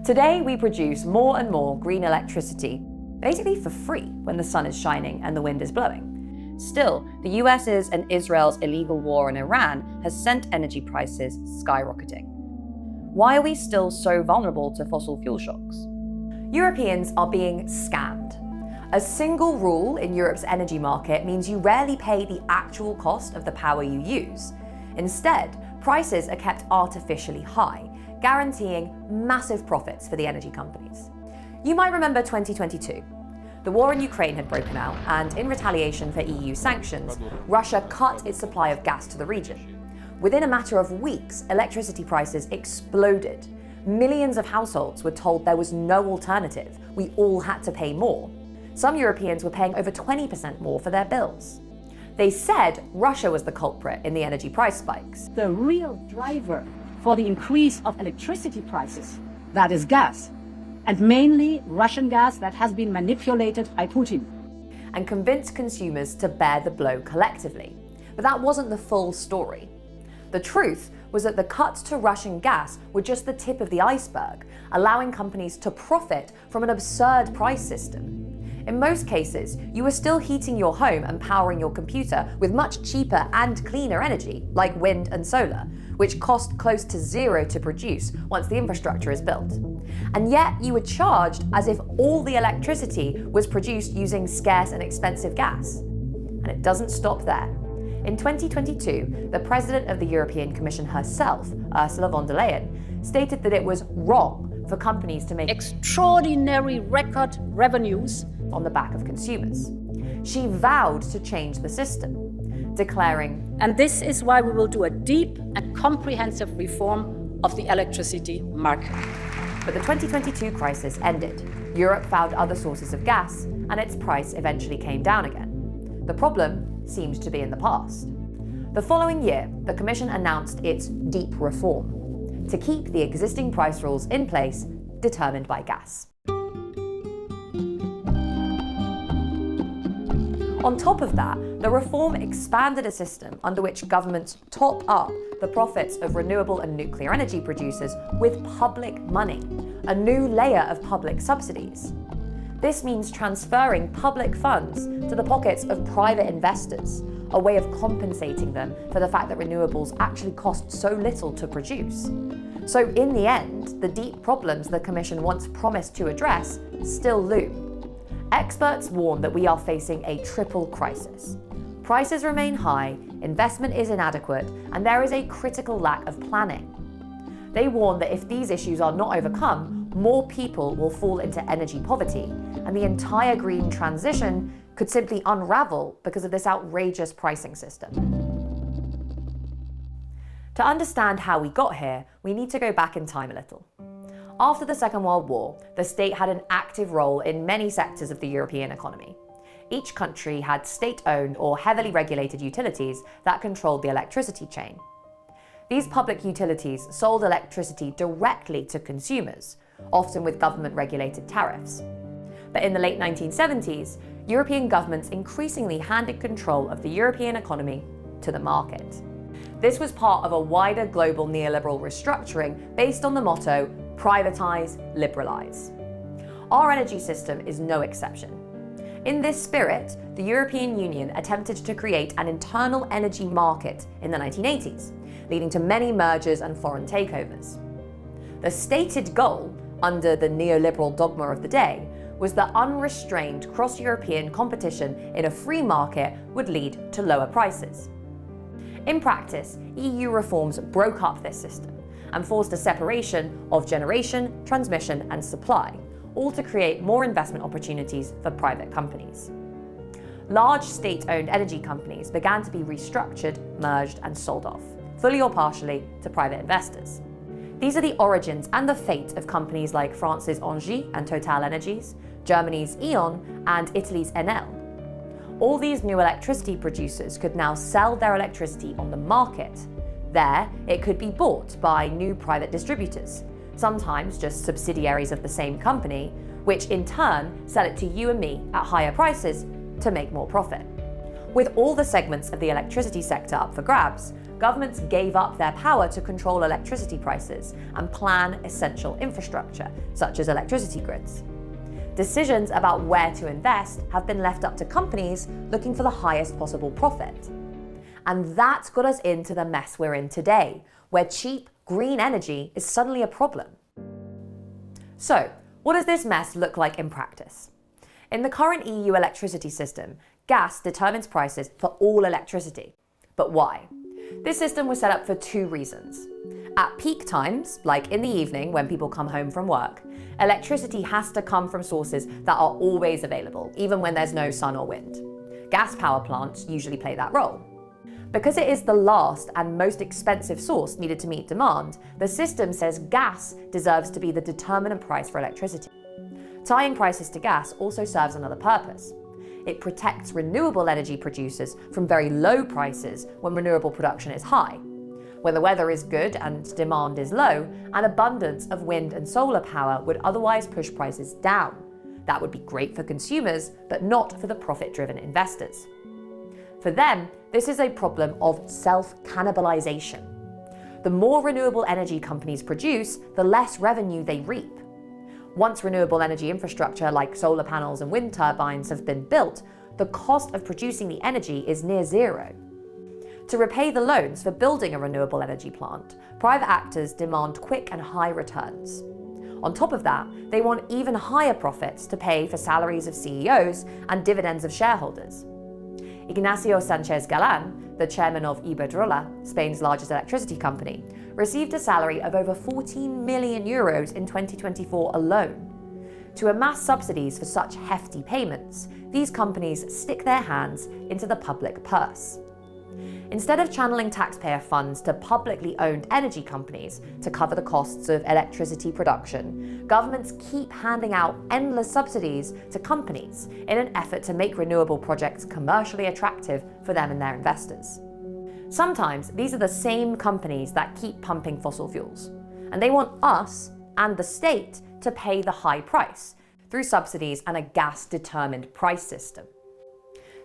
Today, we produce more and more green electricity, basically for free when the sun is shining and the wind is blowing. Still, the US's and Israel's illegal war in Iran has sent energy prices skyrocketing. Why are we still so vulnerable to fossil fuel shocks? Europeans are being scammed. A single rule in Europe's energy market means you rarely pay the actual cost of the power you use. Instead, prices are kept artificially high, guaranteeing massive profits for the energy companies. You might remember 2022. The war in Ukraine had broken out, and in retaliation for EU sanctions, Russia cut its supply of gas to the region. Within a matter of weeks, electricity prices exploded. Millions of households were told there was no alternative. We all had to pay more. Some Europeans were paying over 20% more for their bills. They said Russia was the culprit in the energy price spikes. The real driver for the increase of electricity prices, that is gas, and mainly Russian gas that has been manipulated by Putin. And convinced consumers to bear the blow collectively. But that wasn't the full story. The truth was that the cuts to Russian gas were just the tip of the iceberg, allowing companies to profit from an absurd price system. In most cases, you were still heating your home and powering your computer with much cheaper and cleaner energy, like wind and solar, which cost close to zero to produce once the infrastructure is built. And yet you were charged as if all the electricity was produced using scarce and expensive gas. And it doesn't stop there. In 2022, the president of the European Commission herself, Ursula von der Leyen, stated that it was wrong for companies to make extraordinary record revenues on the back of consumers. She vowed to change the system, declaring, "And this is why we will do a deep and comprehensive reform of the electricity market." But the 2022 crisis ended. Europe found other sources of gas, and its price eventually came down again. The problem seemed to be in the past. The following year, the Commission announced its deep reform to keep the existing price rules in place determined by gas. On top of that, the reform expanded a system under which governments top up the profits of renewable and nuclear energy producers with public money, a new layer of public subsidies. This means transferring public funds to the pockets of private investors, a way of compensating them for the fact that renewables actually cost so little to produce. So in the end, the deep problems the Commission once promised to address still loom. Experts warn that we are facing a triple crisis. Prices remain high, investment is inadequate, and there is a critical lack of planning. They warn that if these issues are not overcome, more people will fall into energy poverty, and the entire green transition could simply unravel because of this outrageous pricing system. To understand how we got here, we need to go back in time a little. After the Second World War, the state had an active role in many sectors of the European economy. Each country had state-owned or heavily regulated utilities that controlled the electricity chain. These public utilities sold electricity directly to consumers, often with government-regulated tariffs. But in the late 1970s, European governments increasingly handed control of the European economy to the market. This was part of a wider global neoliberal restructuring based on the motto, privatize, liberalize. Our energy system is no exception. In this spirit, the European Union attempted to create an internal energy market in the 1980s, leading to many mergers and foreign takeovers. The stated goal, under the neoliberal dogma of the day, was that unrestrained cross-European competition in a free market would lead to lower prices. In practice, EU reforms broke up this system and forced a separation of generation, transmission, and supply, all to create more investment opportunities for private companies. Large state-owned energy companies began to be restructured, merged, and sold off, fully or partially, to private investors. These are the origins and the fate of companies like France's Engie and Total Energies, Germany's E.ON, and Italy's Enel. All these new electricity producers could now sell their electricity on the market. There, it could be bought by new private distributors, sometimes just subsidiaries of the same company, which in turn sell it to you and me at higher prices to make more profit. With all the segments of the electricity sector up for grabs, governments gave up their power to control electricity prices and plan essential infrastructure, such as electricity grids. Decisions about where to invest have been left up to companies looking for the highest possible profit. And that's got us into the mess we're in today, where cheap, green energy is suddenly a problem. So, what does this mess look like in practice? In the current EU electricity system, gas determines prices for all electricity. But why? This system was set up for two reasons. At peak times, like in the evening when people come home from work, electricity has to come from sources that are always available, even when there's no sun or wind. Gas power plants usually play that role. Because it is the last and most expensive source needed to meet demand, the system says gas deserves to be the determinant price for electricity. Tying prices to gas also serves another purpose. It protects renewable energy producers from very low prices when renewable production is high. When the weather is good and demand is low, an abundance of wind and solar power would otherwise push prices down. That would be great for consumers, but not for the profit-driven investors. For them, this is a problem of self-cannibalization. The more renewable energy companies produce, the less revenue they reap. Once renewable energy infrastructure like solar panels and wind turbines have been built, the cost of producing the energy is near zero. To repay the loans for building a renewable energy plant, private actors demand quick and high returns. On top of that, they want even higher profits to pay for salaries of CEOs and dividends of shareholders. Ignacio Sanchez Galan, the chairman of Iberdrola, Spain's largest electricity company, received a salary of over 14 million euros in 2024 alone. To amass subsidies for such hefty payments, these companies stick their hands into the public purse. Instead of channeling taxpayer funds to publicly owned energy companies to cover the costs of electricity production, governments keep handing out endless subsidies to companies in an effort to make renewable projects commercially attractive for them and their investors. Sometimes these are the same companies that keep pumping fossil fuels, and they want us and the state to pay the high price through subsidies and a gas-determined price system.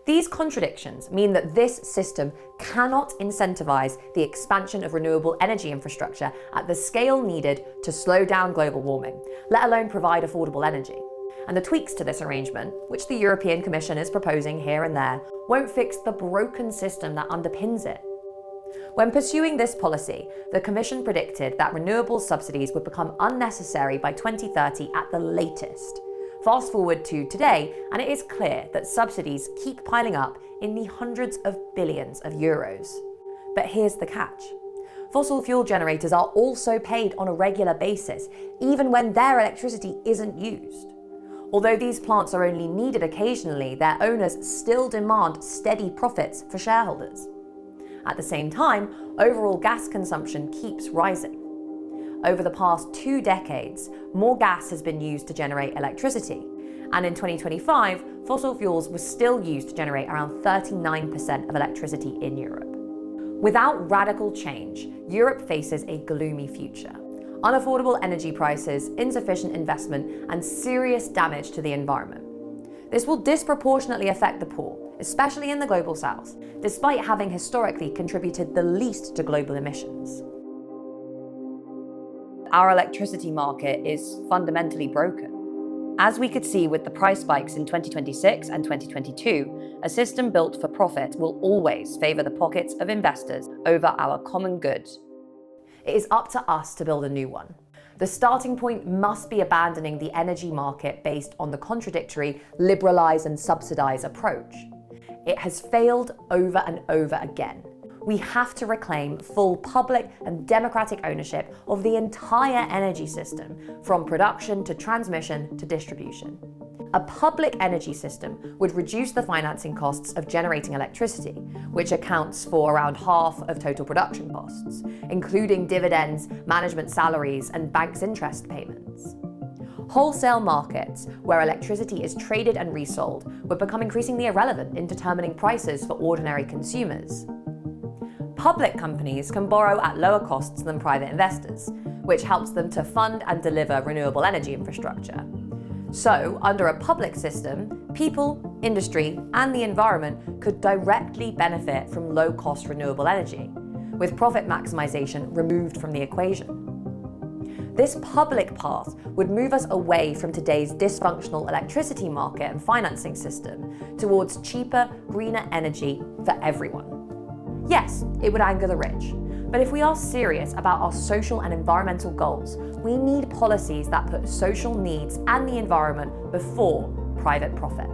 These contradictions mean that this system cannot incentivize the expansion of renewable energy infrastructure at the scale needed to slow down global warming, let alone provide affordable energy. And the tweaks to this arrangement, which the European Commission is proposing here and there, won't fix the broken system that underpins it. When pursuing this policy, the Commission predicted that renewable subsidies would become unnecessary by 2030 at the latest. Fast forward to today, and it is clear that subsidies keep piling up in the hundreds of billions of euros. But here's the catch. Fossil fuel generators are also paid on a regular basis, even when their electricity isn't used. Although these plants are only needed occasionally, their owners still demand steady profits for shareholders. At the same time, overall gas consumption keeps rising. Over the past 2 decades, more gas has been used to generate electricity, and in 2025, fossil fuels were still used to generate around 39% of electricity in Europe. Without radical change, Europe faces a gloomy future. Unaffordable energy prices, insufficient investment, and serious damage to the environment. This will disproportionately affect the poor, especially in the global south, despite having historically contributed the least to global emissions. Our electricity market is fundamentally broken. As we could see with the price spikes in 2026 and 2022, a system built for profit will always favour the pockets of investors over our common good. It is up to us to build a new one. The starting point must be abandoning the energy market based on the contradictory liberalise and subsidise approach. It has failed over and over again. We have to reclaim full public and democratic ownership of the entire energy system, from production to transmission to distribution. A public energy system would reduce the financing costs of generating electricity, which accounts for around half of total production costs, including dividends, management salaries, and banks' interest payments. Wholesale markets, where electricity is traded and resold, would become increasingly irrelevant in determining prices for ordinary consumers. Public companies can borrow at lower costs than private investors, which helps them to fund and deliver renewable energy infrastructure. So, under a public system, people, industry, and the environment could directly benefit from low-cost renewable energy, with profit maximisation removed from the equation. This public path would move us away from today's dysfunctional electricity market and financing system towards cheaper, greener energy for everyone. Yes, it would anger the rich, but if we are serious about our social and environmental goals, we need policies that put social needs and the environment before private profit.